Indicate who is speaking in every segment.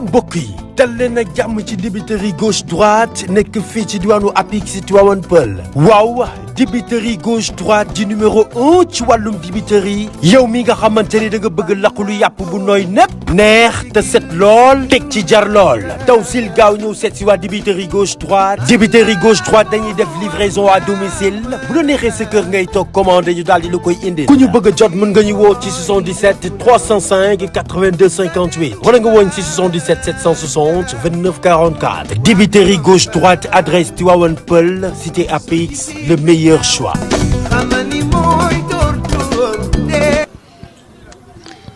Speaker 1: mbokk yi dal leen ak jàmm ci dibiteri gauche droite nekk fii ci diwaanu Apix ci Tivaouane Peulh waaw dibiteri gauche droite di numéro 1 ci wàllum dibiteri yow mi nga xamante ni da nga bëgg lakulu yàpp bu nooy nepp neex te set lool teg ci jar lool taw sil gaaw ñëw seet si waa dibiteri gauche droite dañuy def livraison à domicile bu la neexee sa kër ngay toog commandé ñu daal di la koy indi ku ñu bëgg a jot mën nga ñu woo ci 77 305 82 58 wala nga woon ci 77 760 29 44 dibiteri gauche droite adresse Tivaouane Peulh cité Apix le meilleur choix.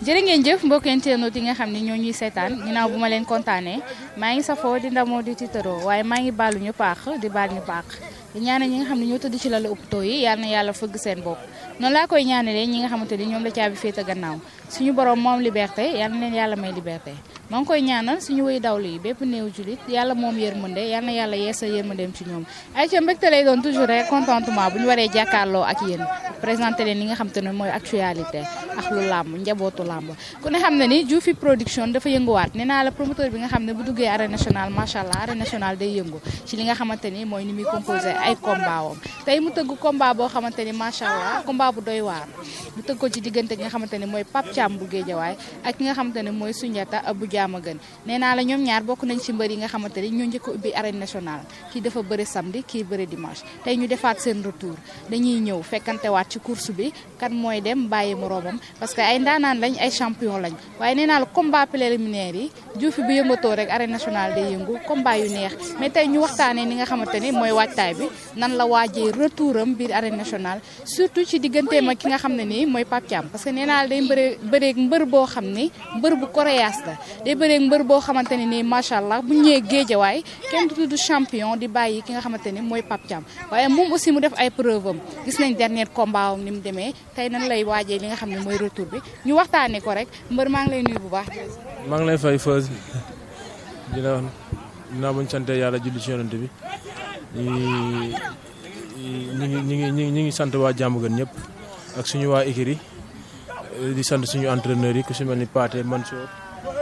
Speaker 2: jërë ngeen jëf mbokk internet yi nga xam ne ñoo ñuy seetaan ginnaaw bu ma leen kontaanee maa ngi safoo di ndamoo di tiitaroo waaye maa ngi baalu ñu paax di baal ñu paax di ñaanal ñi nga xam ne ñoo tëdd ci lalu hôpitaux yi yal na yàlla fëgg seen bopp noonu laa koy ñaanalee ñi nga xamante ni ñoom la caabi féete gannaaw suñu borom moom liberté yal na leen yàlla may liberté maa ngi koy ñaanal suñu wéy dawlu yi bépp néew julit yàlla moom yërmande yal na yàlla yeesa yërmandeem ci ñoom ay ca mbégte lay doon toujours rek contentement bu ñu waree jàkkaarloo ak yéen présenté leen li nga xamante ne mooy actualité ak lu làmb njabootu làmb ku ne xam ne ni Dioufy production dafa yënguwaat nee naa la promoteur bi nga xam ne bu duggee arène nationale macha allah arène nationale day yëngu ci li nga xamante ni mooy ni muy composé ay combat wam tey mu tëgg combat boo xamante ni macha allah combat bu doy waar mu tëgg ko ci diggante gi nga xamante ni mooy Pape Thiam bu Géejawaay ak ki nga xamante ne mooy Sunjata bu Diamaguène nee naa la ñoom ñaar bokk nañ ci mbër yi nga xamante ni ñoo njëkk ubbi arène nationale kii dafa bëri samedi kii bëri dimanche tey ñu defaat seen retour dañuy ñëw fekkantewaat ci course bi kan mooy dem bàyyi moroomam parce que ay ndaanaan lañ ay champion lañ waaye nee naa la combat préliminaire yi Dioufy bu yëngatoo rek arène nationale day yëngu combat yu neex mais tey ñu waxtaanee ni nga xamante ni mooy waajtaay bi nan la waajee retouram biir arène nationale surtout ci digganteem ak ki nga xam ne nii mooy Pape Thiam parce que nee naa la day bëreeg mbër boo xam ni mbër bu coréas la day bëreeg mbër boo xamante ne nii macha allah bu ñëwee Géejawaay kenn du tudd champion di bàyyi ki nga xamante ni mooy Pape Thiam waaye moom aussi mu def ay preuve am gis nañ dernier combat am ni mu demee tey nan lay waajee li nga xam ne mooy retour bi ñu waxtaanee ko rek mbër maa ngi lay nuyu bu baax.
Speaker 3: maa ngi lay fay Feuz di la wax dinaa bañ sant yàlla julli ci yonent bi ñi ngi sant waa Diamaguène ñëpp ak suñu waa écurie di sant suñu entraîneurs yi ku si mel ni Pathé Mansour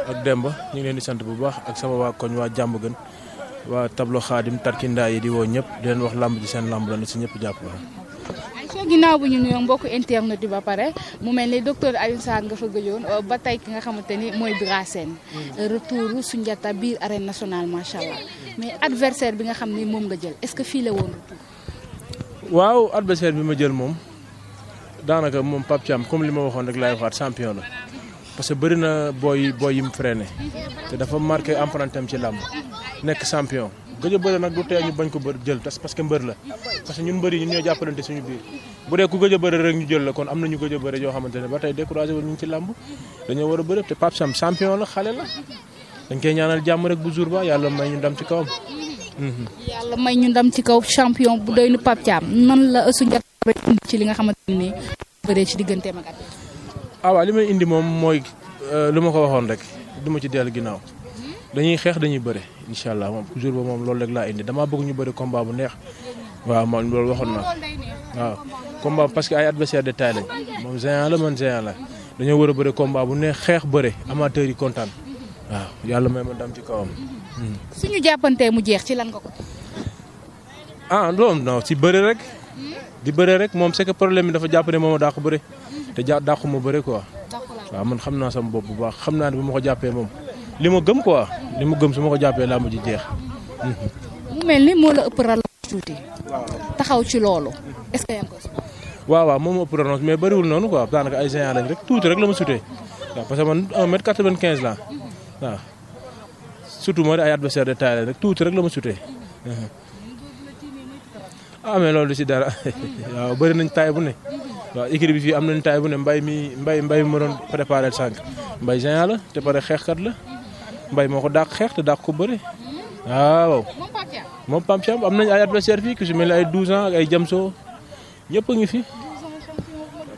Speaker 3: ak Demba ñu ngi leen di sant bu baax ak sama waa koñ waa Diamaguène waa tableau Khadim Tarkinda yi di woo ñëpp di leen wax lamb ji seen lamb la na si ñëpp jàpp
Speaker 2: soo ginnaaw bu ñu nuyoo mbokku internet yi ba pare mu mel ni docteur Alioune Sarr nga fa gëjoon ba tey ki nga xamante ni mooy Bira Sène retour Sunjata biir arène nationale macha allah mais adversaire bi nga xam ni moom nga jël est-ce que fii la woon retour.
Speaker 3: waaw adversaire bi ma jël moom daanaka moom Pape Thiam comme li ma waxoon rek laay waxaat champion la parce que bëri na booy yi mu freiné te dafa marqué empreinte am ci làmb nekk champion. gëj a bëri nag du tee ñu bañ ko jël parce que mbër la parce que ñun mbër yi ñun ñoo jàppalante suñu biir bu dee ku gëj a bëri rek ñu jël la kon am na ñu gëj a bëri yoo xamante ne ba tey découragé wu ñu ci làmb dañoo war a bëri te Pape Thiam champion la xale la dañ koy ñaanal jàmm rek bu jour ba yàlla may ñu ndam ci kawam.
Speaker 2: yàlla may ñu ndam ci kaw champion bu doy nu Pape Thiam nan la Sunjata ci li nga xamante ni bëree ci digganteem ak
Speaker 3: waaw li may indi moom mooy lu ma ko waxoon rek du ma ci dellu ginnaaw. dañuy xeex dañuy bëre incha allah moom jour ba moom loolu rek laa indi damaa bëgg ñu bëri combat bu neex waaw man loolu waxoon naa waaw combat parce que ay adversaire de taille lañ moom géant la man géant la dañoo war a bëri combat bu neex xeex bëre amateurs yi kontaan waaw yàlla may ma dam ci kawam.
Speaker 2: suñu jàppantee mu jeex ci lan nga ko.
Speaker 3: loolu non si bëre rek di bëre rek moom c'est que problème bi dafa jàpp ne moom a dàq bëre te dàqu ma bëre quoi waaw man xam naa sama bopp bu baax xam naa ne bu ma ko jàppee moom. li ma gëm quoi li ma gëm su ma ko jàppee laa ma ji jeex.
Speaker 2: mu mel ni moo la ëpp rallonge tuuti. taxaw ci loolu. est-ce que yaa ngi koy
Speaker 3: waaw moom moo ëpp rallonge mais bëriwul noonu quoi daanaka ay géant lañ rek tuuti rek la ma sutee waaw parce que man 1m95 laa waaw surtout moo di ay adversaire de taille rek tuuti rek la ma sutee. mais loolu du si dara waaw bëri nañ taille bu ne waaw équipe bi fii am nañ taille bu ne mbay mi ma doon préparé sànq mbay géant la te pare xeexkat la. mbay moo ko dàq xeex te dàq ko bëri waaw moom Pape Thiam am nañ ay adversaire fii ku si mel ni ay 12 ans ak ay jamso ñëpp a ngi fi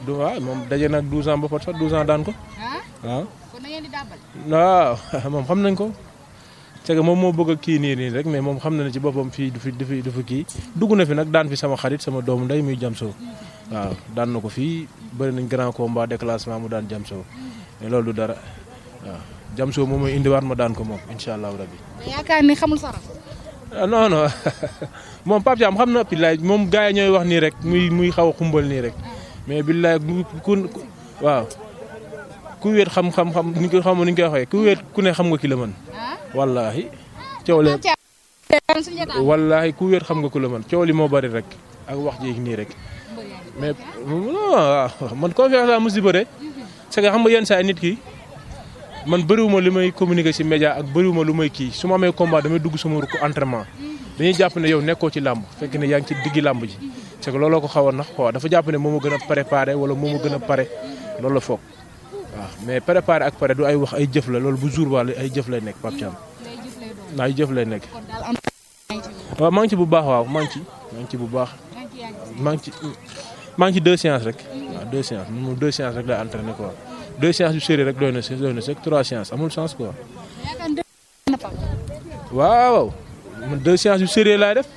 Speaker 3: waaw moom daje nag 12 ans ba pat sax 12 ans daan ko waaw moom xam nañ ko c'est que moom moo bëgg a kii nii rek mais moom xam na ne ci boppam fii du fi kii dugg na fi nag daan fi sama xarit sama doomu ndey muy jamso waaw daan na ko fii bëri nañ grand combat déclassement mu daan jamso mais loolu du dara waaw Jamso moom mooy indiwaat ma daan ko moom incha allahu rabbi.
Speaker 2: yaakaar ni xamul sarax.
Speaker 3: non non moom Pape Thiam xam na billaay moom gars yi ñooy wax nii rek muy xaw a xumbal nii rek mais billaay waaw ku wéet xam ni ko xam ni ñu koy waxee ku wéet ku ne xam nga ki la mën. wallaahi coow lee wallaahi ku wéet xam nga ku la mën coow li moo bari rek ak wax ji nii rek mais waaw man confiance laa mos di bëre c'est que xam nga yenn saa nit ki man bëriwuma li may communiquer ci média ak bëriwuma lu may kii su ma amee combat damay dugg sama rukk entraînement dañuy jàpp ne yow nekkoo ci làmb fekk ne yaa ngi ci diggi làmb ji c'est que looloo ko xaw a nax quoi dafa jàpp ne moo ma gën a préparé wala moo ma gën a pare loolu la foog waaw mais préparé ak pare du ay wax ay jëf la loolu bu jour ba ay jëf lay nekk Pape Thiam ay jëf lay nekk waaw maa ngi ci bu baax waaw maa ngi ci bu baax maa ngi ci 2 séances rek waaw 2 séances moom 2 séances rek lay entraîné quoi 2 séances yu sérieux rek doy na 3 séances amul sens quoi. waaw man 2 séances yu sérieux laay def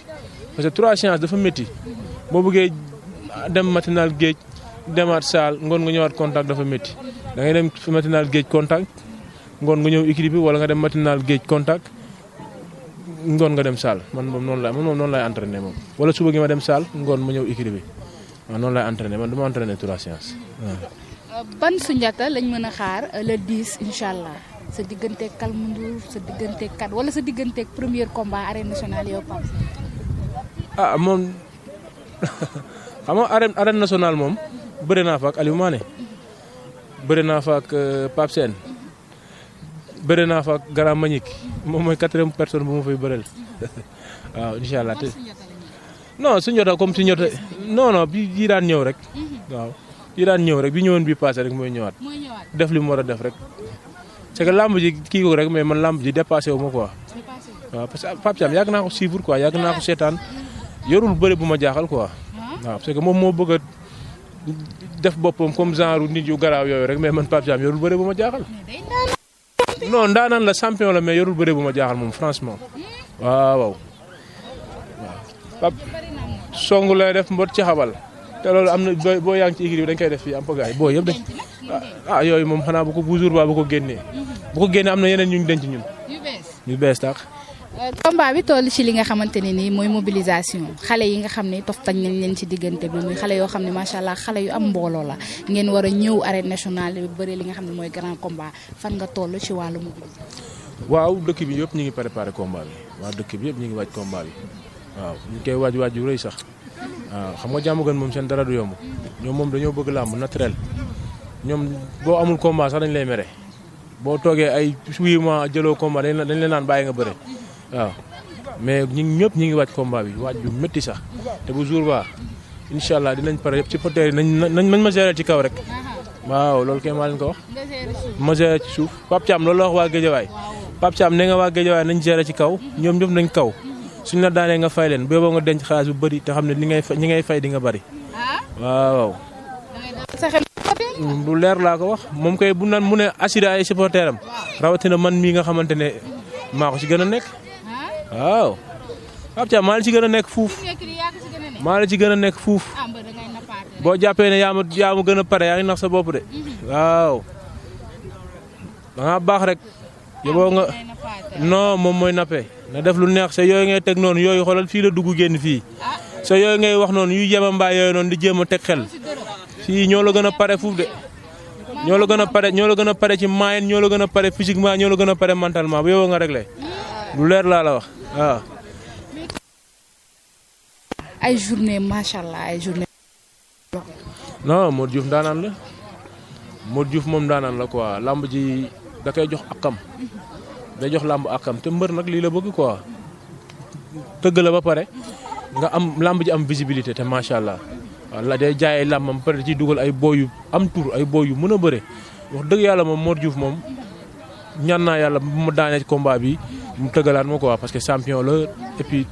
Speaker 3: parce que 3 séances dafa métti boo bëggee dem matinal géej demaat saal ngoon nga ñëwaat contact dafa métti da ngay dem matinal géej contact ngoon nga ñëw équipe bi wala nga dem matinal géej contact ngoon nga dem saal man moom noonu lay entraîné moom wala suba gi ma dem saal ngoon ma ñëw équipe bi waaw noonu lay entraîné man du ma entraîné 3 séances waaw.
Speaker 2: ban Soundiata lañ mën a xaar le 10 incha allah sa digganteeg Kalmu Ndour sa digganteeg kat wala sa digganteeg premier combat arène nationale yow Pape.
Speaker 3: moom xam nga arène nationale moom bëre naa fa ak Aliou Mané bëre naa fa ak Pape Sène bëre naa fa ak Grand Magnick moom mooy 4e personne bu ma fay bëreel waaw incha allah te non Soundiata comme Soundiata non bi daan ñëw rek waaw. yi daan ñëw rek bi ñëwoon bi passé rek mooy ñëwaat def li mu war a def rek c'est que lamb ji kii ko rek mais man lamb ji dépassé wu ma quoi waaw parce que Pape Thiam yàgg naa ko suivre quoi yàgg naa ko seetaan yorul bëre bu ma jaaxal quoi waaw parce que moom moo bëgg a def boppam comme genre nit yu garaaw yooyu rek mais man Pape Thiam yorul bëre bu ma jaaxal non ndaanaan la champion la mais yorul bëre bu ma jaaxal moom franchement waaw Pape song lay def mbot ci xabal te loolu am na boo yaa ngi ci équipe bi dañ koy def fii am pagaay boo yëpp dañ yooyu moom xanaa bu jour ba bu ko génnee am na yeneen ñu denc ñun yu bees tax
Speaker 2: combat bi toll ci li nga xamante ne nii mooy mobilisation xale yi nga xam ne toftañ nañ leen ci diggante bi muy xale yoo xam ne macha allah xale yu am mbooloo la ngeen war a ñëw arène nationale bi bëri li nga xam ne mooy grand combat fan nga toll ci wàllu mobilisation.
Speaker 3: waaw dëkk bi yëpp ñu ngi préparé combat bi waaw dëkk bi yëpp ñu ngi waaj combat bi waaw ñu koy waaj yu rëy sax waaw xam nga jàmm gën moom seen dara du yomb ñoom moom dañoo bëgg làmb naturel ñoom boo amul combat sax dañ lay mere boo toogee ay 8 mois jëloo combat dañ leen naan bàyyi nga bëre waaw mais ñëpp ñi ngi waaj combat bi waaj bu métti sax te bu jour ba incha allah dinañ pare yëpp ci porteur yi nañ ma gérer ci kaw rek waaw loolu kay maa leen ko wax ma gérer ci suuf Pape Thiam loolu la wax waa Guédiawaye Pape Thiam ne nga waa Guédiawaye nañ gérer ci kaw ñoom ñëpp nañ kaw suñ la daanee nga fay leen booba nga denc xaalis bu bëri te xam ne ñi ngay fay di nga bëri waaw. lu leer laa ko wax moom kay bu naan mu ne assuré ay supporter am rawatina man mii nga xamante ne maa ko ci gën a nekk waaw. Pape Thiam maa la ci gën a nekk fuuf maa la ci gën a nekk fuuf boo jàppee ne yaa ma gën a pare yaa ngi nax sa bopp de waaw da ngaa baax rek yóbboo nga non moom mooy nappe na def lu neex sa yooyu ngay teg noonu yooyu xoolal fii la dugg génn fii sa yooyu ngay wax noonu yu yema mbaa yooyu noonu di jéem a teg xel fii ñoo la gën a pare fuuf de ñoo la gën a pare ci moyen ñoo la gën a pare physiquement ñoo la gën a pare mentalement bu yow nga réglé lu leer laa la wax waaw.
Speaker 2: ay journée macha allah ay journée.
Speaker 3: non Modou Diouf ndaanaan la Modou Diouf moom ndaanaan la quoi lamb ji da koy jox akam day jox lamb akam te mbër nag lii la bëgg quoi tëgg la ba pare nga am lamb ji am visibilité te macha allah la day jaay ay lambam pare ci dugal ay booy yu am tur ay booy yu mën a bëre wax dëgg yàlla moom Modou Diouf moom ñaan naa yàlla bu ma daanee combat bi mu tëggalaat ma quoi parce que champion la et puis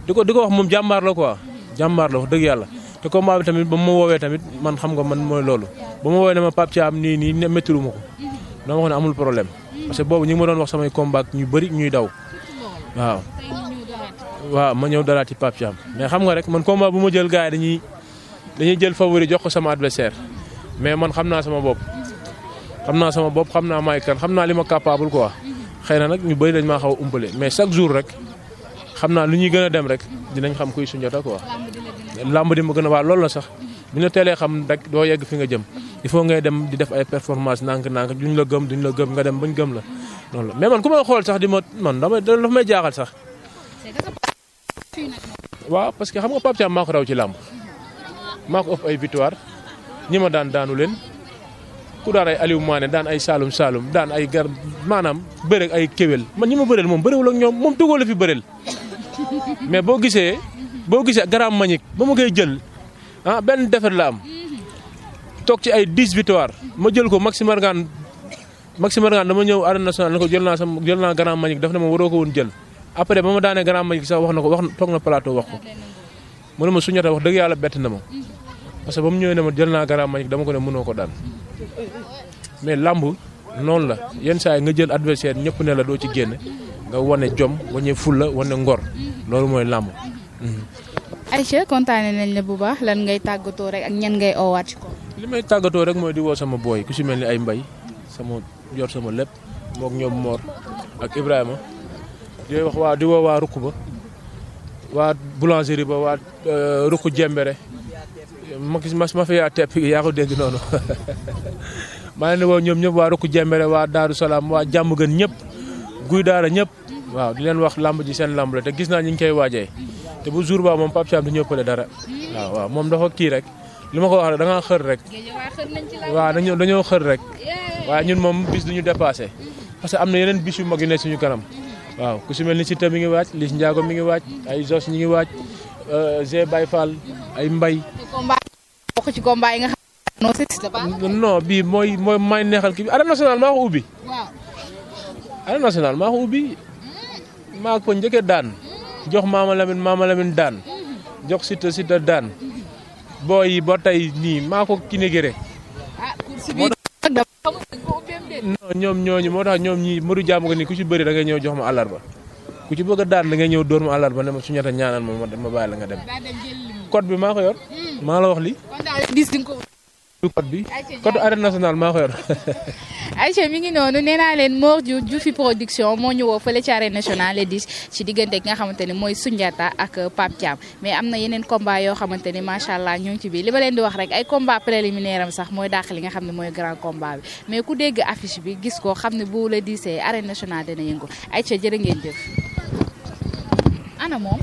Speaker 3: di ko wax moom jàmbaar la quoi jàmbaar la wax dëgg yàlla te combat bi tamit ba ma woowee tamit man xam nga man mooy loolu ba ma woowee ne ma Pape Thiam nii ne méttilu ma ko dama wax ne amul problème parce que boobu ñu ngi ma doon wax samay combat ñu bëri ñuy daw waaw ma ñëw dalaat ci Pape Thiam mais xam nga rek man combat bu ma jël gars yi dañuy jël favori jox ko sama adversaire mais man xam naa sama bopp xam naa sama bopp xam naa maay kan xam naa li ma capable quoi xëy na nag ñu bëri dañ maa xaw a umpale mais chaque jour rek xam naa lu ñuy gën a dem rek dinañ xam kuy Soundiata quoi. làmb di ma gën a waa loolu la sax bu ñu teelee xam rek doo yegg fi nga jëm il faut ngay dem di def ay performance nànk-nànk duñ la gëm nga dem bañ gëm la noonu la mais man ku may xool sax di ma man dafa may jaaxal sax. waaw parce que xam nga Pape Thiam maa ko raw ci làmb maa ko ëpp ay victoire ñi ma daanu leen ku daan ay Aliou Mané daan ay Saloum daan ay gar maanaam bëre ay kéwél man ñi ma bëreel moom bëreewul ak ñoom moom Togo la fi bëreel mais boo gisee Grand Manick ba ma koy jël benn defet la am toog ci ay 10 victoire ma jël ko Maxime Margan dama ñëw arène nationale ne ko jël naa Grand Manick daf ne ma waroo ko woon jël après ba ma daanee Grand Manick sax toog na plateau wax ko mu ne ma Soundiata wax dëgg yàlla bett na ma parce que ba mu ñëwee ne ma jël naa Grand Manick dama ko ne mënoo ko daan mais lamb noonu la yenn saa yi nga jël adversaire ñëpp ne la doo ci génne nga wane jom wane fulla wane ngor loolu mooy lamb.
Speaker 2: Aïcha kontaane nañ la bu baax lan ngay tàggatoo rek ak ñan ngay oowaat ci ko.
Speaker 3: li may tàggatoo rek mooy di woo sama booy ku si mel ni ay mbay sama yor sama lépp mook ñoom Mor ak Ibrahima di woo waa Rukk ba waa boulangerie ba waa Rukk Jembere ma fi yaa tepp yaa ko dégg noonu maa leen di woo ñoom ñëpp waa Rukk Jembere waa Daaru Salaam waa jàmm gën ñëpp guy daara ñëpp waaw di leen wax lamb ji seen lamb la te gis naa ñu ngi koy waajee te bu jour ba moom Pape Thiam du ñëppale dara waaw moom dafa kii rek li ma ko wax rek da ngaa xër rek waaw dañoo xër rek waaye ñun moom bis duñu dépassé parce que am na yeneen bis yu mag yu nekk suñu kanam waaw ku si mel ni Siteu mi ngi waaj Liss Ndiago mi ngi waaj ay Zos ñi ngi waaj Zé Baye Fall ay Mbay
Speaker 2: bokk ci combat yi nga xam
Speaker 3: non bii mooy may neexal kii bi arène nationale maa ko ubbi arène nationale maa ko ubbi maa ko njëkkee daan jox Mama Lamine daan jox Siteu daan booy yi ba tey nii maa ko kinégéré non ñoom ñooñu moo tax ñoom ñii Modou Diam ko ni ku ci bëri da ngay ñëw jox ma àllarba ku ci bëgg a daan da ngay ñëw dóor ma àllarba ne ma Soundiata ñaanal ma bàyyi la nga dem code bi maa ko yor maa la wax li code bi code arène nationale maa ko yor
Speaker 2: Aïcha mi ngi noonu nee naa leen Mor Diouf production moo ñu woo fële ci arène nationale di ci diggante ki nga xamante ne mooy Soundiata ak Pape Thiam mais am na yeneen combat yoo xamante ne macha allah ñu ngi ci biir li ma leen di wax rek ay combat préliminaire am sax mooy dàq li nga xam ne mooy grand combat bi mais ku dégg affiche bi gis ko xam ne bu la diisee arène nationale dina yëngu Aïcha jërë ngeen jëf ana moom